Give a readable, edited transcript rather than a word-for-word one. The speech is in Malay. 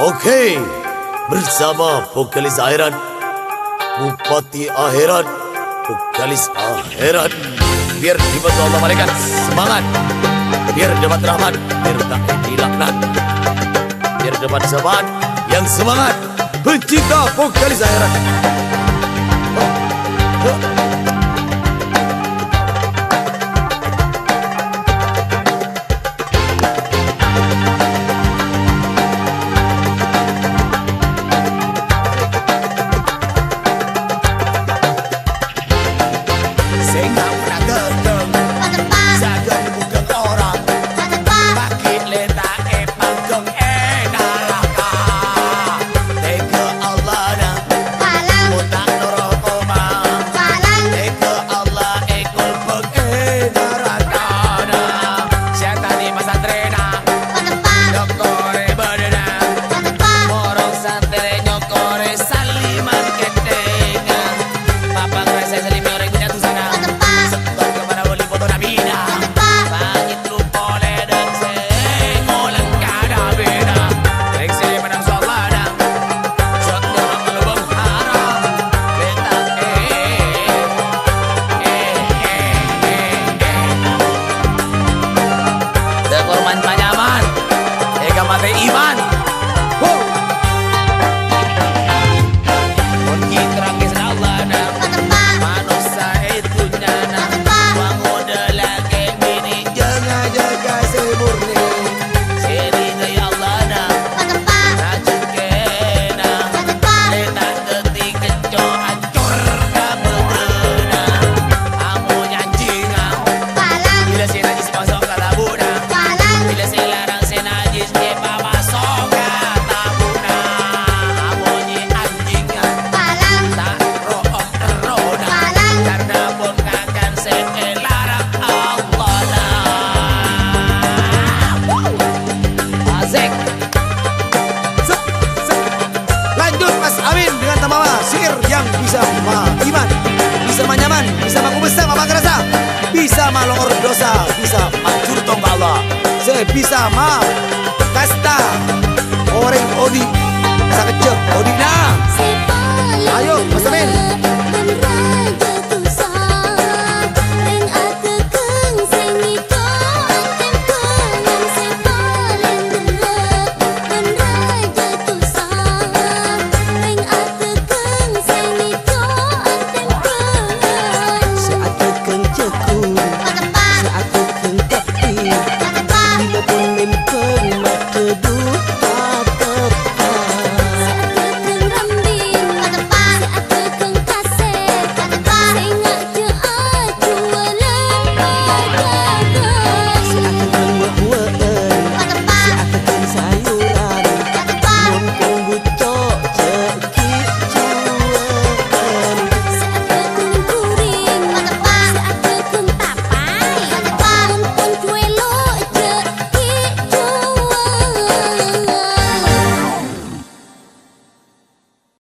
Oke, bersama vokalis akhirat, Bupati akhirat, vokalis akhirat. Biar dibantu Allah malaikat semangat, biar dapat rahmat, biar tak dilaknat, biar dapat sahabat yang semangat, pencinta vokalis akhirat. Iman, Ponki terangis Allah dah, manusia itu nyana, wangoda lagi bini jaga semurni, seri gaya Allah dah, rajin kena, letak ketik kencok hancur dah bergena, amu nyanjingan, bila si najis masuk ke labuna, bila si larang si najis sihir yang bisa iman, bisa manyaman, bisa maku besar, mama kerasa, bisa malor dosa, bisa mancur tong Allah, bisa ma kasta orang odi sakit odi nah, ayo Mas Amin.